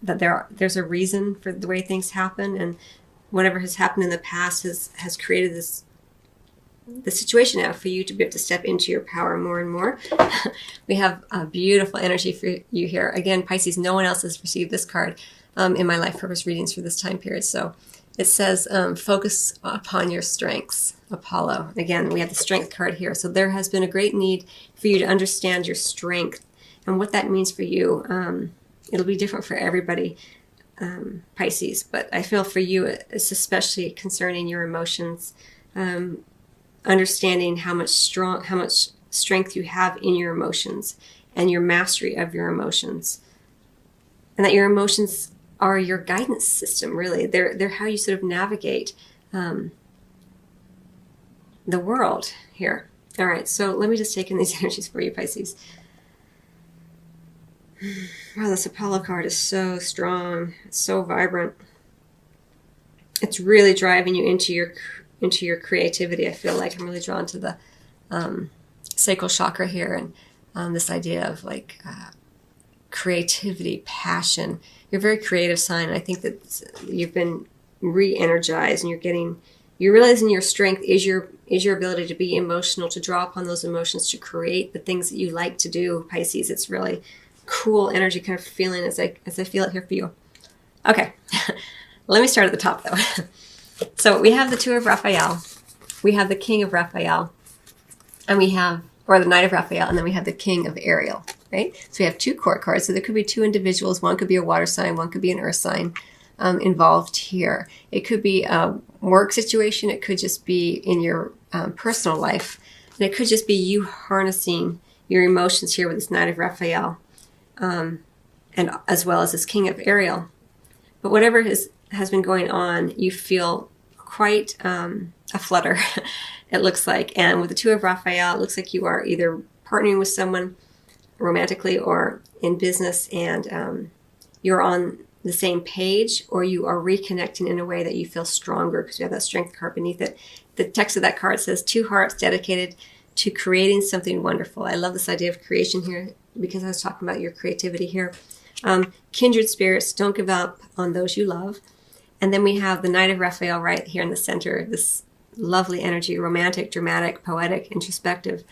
that there's a reason for the way things happen, and whatever has happened in the past has created the situation now for you to be able to step into your power more and more. We have a beautiful energy for you here. Again, Pisces, no one else has received this card in my life purpose readings for this time period. So it says, focus upon your strengths, Apollo. Again, we have the strength card here. So there has been a great need for you to understand your strength and what that means for you. It'll be different for everybody, Pisces, but I feel for you it's especially concerning your emotions, understanding how much strength you have in your emotions and your mastery of your emotions, and that your emotions are your guidance system. Really, they're how you sort of navigate the world here. All right, so let me just take in these energies for you, Pisces. Wow, this Apollo card is so strong. It's so vibrant. It's really driving you into your creativity. I feel like I'm really drawn to the sacral chakra here, and this idea of like creativity, passion. You're a very creative sign, and I think that you've been re-energized, and you're realizing your strength is your ability to be emotional, to draw upon those emotions, to create the things that you like to do, Pisces. It's really cool energy kind of feeling as I feel it here for you. Okay, let me start at the top though. So we have the Two of Raphael, we have the King of Raphael, and or the Knight of Raphael, and then we have the King of Ariel, right? So we have two court cards. So there could be two individuals. One could be a water sign, one could be an earth sign involved here. It could be a work situation. It could just be in your personal life. And it could just be you harnessing your emotions here with this Knight of Raphael, and as well as this King of Ariel. But whatever has been going on, you feel quite a flutter, it looks like. And with the Two of Raphael, it looks like you are either partnering with someone romantically or in business, and you're on the same page, or you are reconnecting in a way that you feel stronger because you have that strength card beneath it. The text of that card says, two hearts dedicated to creating something wonderful. I love this idea of creation here because I was talking about your creativity here. Kindred spirits, don't give up on those you love. And then we have the Knight of Raphael right here in the center, this lovely energy, romantic, dramatic, poetic, introspective,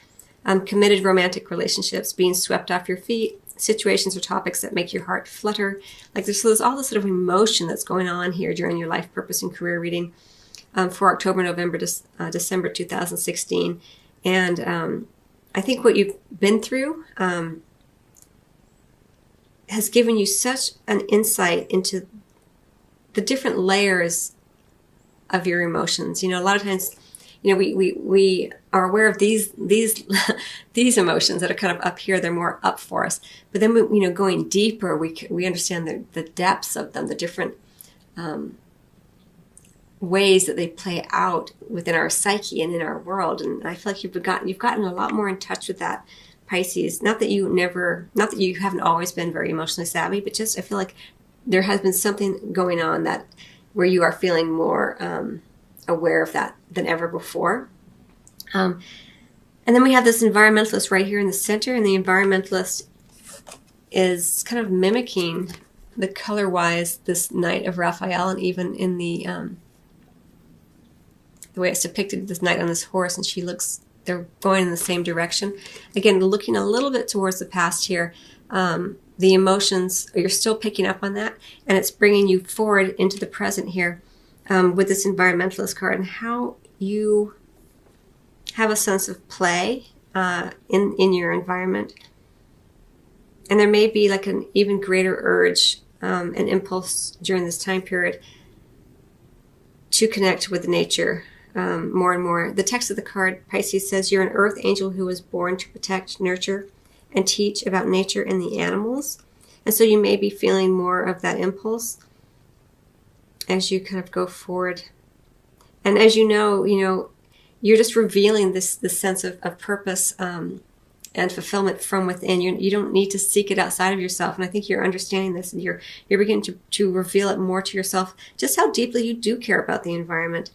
committed romantic relationships, being swept off your feet, situations or topics that make your heart flutter. Like there's all this sort of emotion that's going on here during your life purpose and career reading for October, November, December 2016. And I think what you've been through has given you such an insight into the different layers of your emotions. You know, a lot of times, you know, we are aware of these these emotions that are kind of up here. They're more up for us. But then, you know, going deeper, we understand the depths of them, the different ways that they play out within our psyche and in our world. And I feel like you've gotten a lot more in touch with that, Pisces. Not that you haven't always been very emotionally savvy, but just I feel like there has been something going on where you are feeling more aware of that than ever before. And then we have this environmentalist right here in the center, and the environmentalist is kind of mimicking the color-wise this Knight of Raphael, and even in the way it's depicted, this knight on this horse, and they're going in the same direction. Again, looking a little bit towards the past here. The emotions, you're still picking up on that, and it's bringing you forward into the present here with this environmentalist card, and how you have a sense of play in your environment. And there may be like an even greater urge, an impulse during this time period to connect with nature more and more. The text of the card, Pisces, says, you're an earth angel who was born to protect, nurture, and teach about nature and the animals. And so you may be feeling more of that impulse as you kind of go forward. And as you know, you're just revealing this sense of purpose and fulfillment from within. You don't need to seek it outside of yourself. And I think you're understanding this, and you're beginning to reveal it more to yourself, just how deeply you do care about the environment.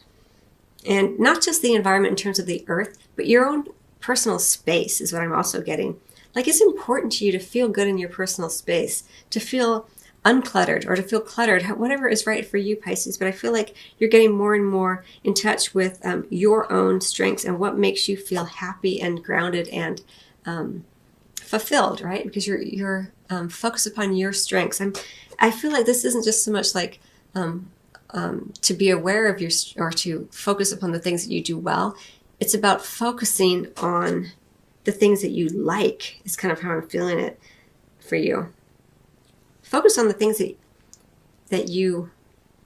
And not just the environment in terms of the earth, but your own personal space is what I'm also getting. Like, it's important to you to feel good in your personal space, to feel uncluttered or to feel cluttered, whatever is right for you, Pisces. But I feel like you're getting more and more in touch with your own strengths and what makes you feel happy and grounded and fulfilled, right? Because you're focused upon your strengths. I feel like this isn't just so much like to be aware of or to focus upon the things that you do well. It's about focusing on the things that you like, is kind of how I'm feeling it for you. Focus on the things that you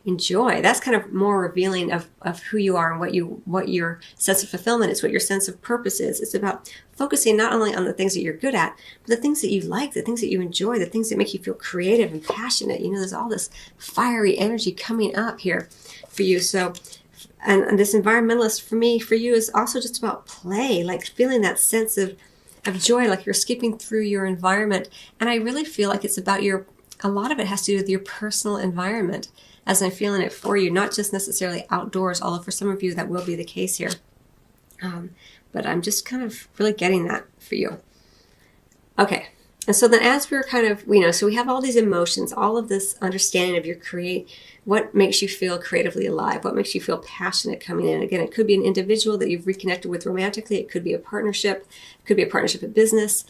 enjoy. That's kind of more revealing of who you are and what your sense of fulfillment is, what your sense of purpose is. It's about focusing not only on the things that you're good at, but the things that you like, the things that you enjoy, the things that make you feel creative and passionate. You know, there's all this fiery energy coming up here for you. So, and this environmentalist for you is also just about play, like feeling that sense of joy, like you're skipping through your environment. And I really feel like it's about a lot of it has to do with your personal environment, as I'm feeling it for you, not just necessarily outdoors, although for some of you that will be the case here. But I'm just kind of really getting that for you. Okay. And so then as we're kind of, so we have all these emotions, all of this understanding of what makes you feel creatively alive, what makes you feel passionate coming in. Again, it could be an individual that you've reconnected with romantically. It could be a partnership. It could be a partnership in business.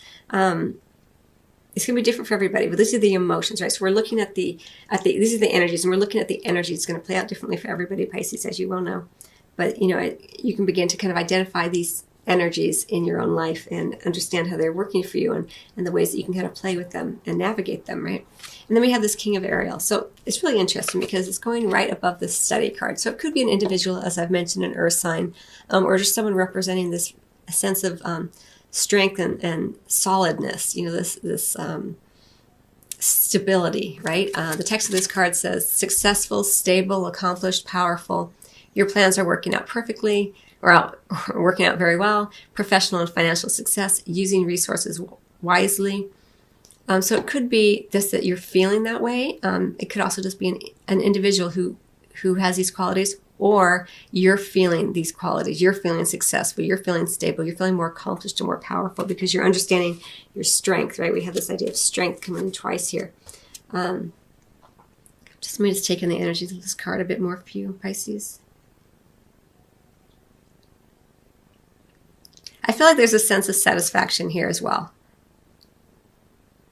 It's going to be different for everybody, but these are the emotions, right? So we're looking at these are the energies, and we're looking at the energy. It's going to play out differently for everybody, Pisces, as you well know. But, you can begin to kind of identify these energies in your own life and understand how they're working for you and the ways that you can kind of play with them and navigate them, right? And then we have this King of Ariel. So it's really interesting because it's going right above the study card. So it could be an individual, as I've mentioned, an earth sign, or just someone representing this sense of strength and solidness, this stability, right? The text of this card says, successful, stable, accomplished, powerful. Your plans are working out perfectly, or working out very well. Professional and financial success, using resources wisely. So it could be just that you're feeling that way. It could also just be an individual who has these qualities, or you're feeling these qualities. You're feeling successful. You're feeling stable. You're feeling more accomplished and more powerful because you're understanding your strength, right? We have this idea of strength coming in twice here. Just let me just take in the energies of this card a bit more for you, Pisces. I feel like there's a sense of satisfaction here as well.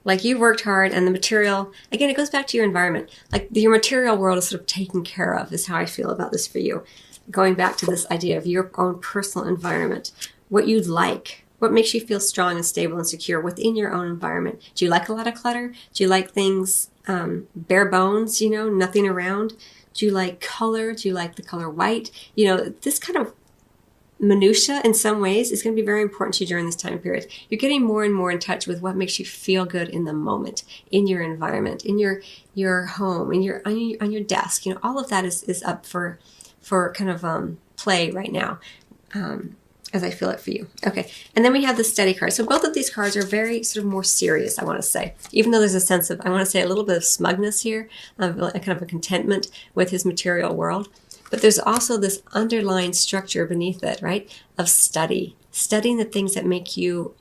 Like you've worked hard and the material, again, it goes back to your environment. Like your material world is sort of taken care of, is how I feel about this for you. Going back to this idea of your own personal environment, what you'd like, what makes you feel strong and stable and secure within your own environment. Do you like a lot of clutter? Do you like things bare bones, nothing around? Do you like color? Do you like the color white? This kind of minutia in some ways is going to be very important to you during this time period. You're getting more and more in touch with what makes you feel good in the moment, in your environment, in your home, on your desk. All of that is up for kind of play right now, as I feel it for you. Okay, and then we have the steady card. So both of these cards are very sort of more serious, I want to say, even though there's a sense of, I want to say, a little bit of smugness here, kind of a contentment with his material world. But there's also this underlying structure beneath it, right, of studying the things that make you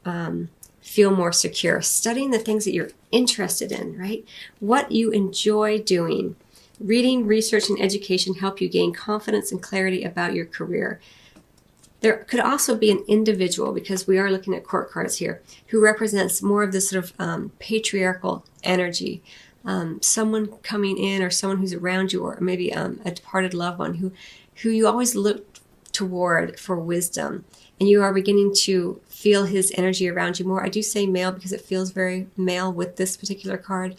feel more secure, studying the things that you're interested in, right, what you enjoy doing. Reading, research, and education help you gain confidence and clarity about your career. There could also be an individual, because we are looking at court cards here, who represents more of this sort of patriarchal energy. Someone coming in, or someone who's around you, or maybe a departed loved one who you always look toward for wisdom, and you are beginning to feel his energy around you more. I do say male because it feels very male with this particular card.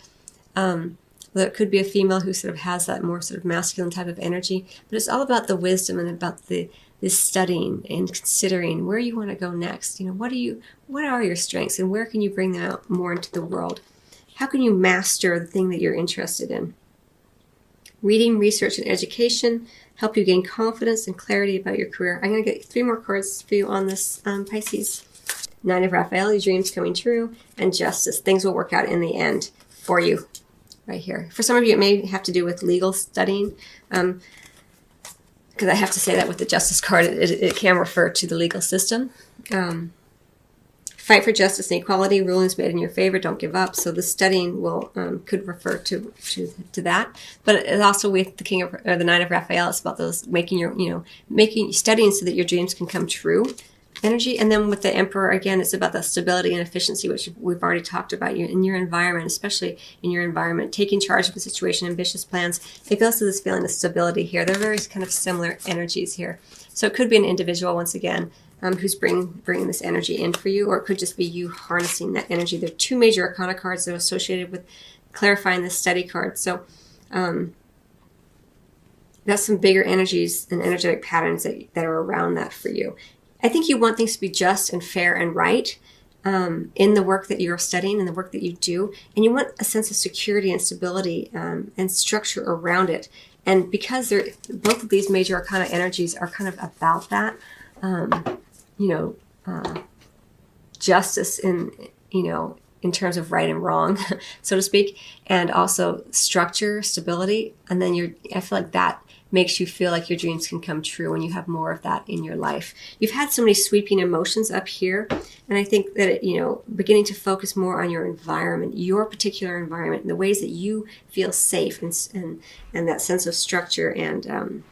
Although it could be a female who sort of has that more sort of masculine type of energy, but it's all about the wisdom and about this studying and considering where you want to go next. What are your strengths, and where can you bring them out more into the world? How can you master the thing that you're interested in? Reading, research, and education help you gain confidence and clarity about your career. I'm going to get 3 more cards for you on this, Pisces. 9 of Raphael, your dreams coming true, and Justice. Things will work out in the end for you right here. For some of you, it may have to do with legal studying, because I have to say that with the Justice card, it can refer to the legal system. Fight for justice and equality. Rulings made in your favor. Don't give up. So the studying will could refer to that. But it's also with the King of or the Nine of Raphael. It's about those making your studying so that your dreams can come true energy. And then with the Emperor, again, it's about the stability and efficiency, which we've already talked about. You in your environment, especially in your environment, taking charge of the situation, ambitious plans. It goes to this feeling of stability here. They're very kind of similar energies here. So it could be an individual, once again, who's bringing this energy in for you, or it could just be you harnessing that energy. There are two major arcana cards that are associated with clarifying the study card. So that's some bigger energies and energetic patterns that are around that for you. I think you want things to be just and fair and right in the work that you're studying and the work that you do. And you want a sense of security and stability and structure around it. And because both of these major arcana energies are kind of about that, justice in terms of right and wrong, so to speak, and also structure, stability. And then I feel like that makes you feel like your dreams can come true when you have more of that in your life. You've had so many sweeping emotions up here, and I think that beginning to focus more on your environment, your particular environment, and the ways that you feel safe and that sense of structure and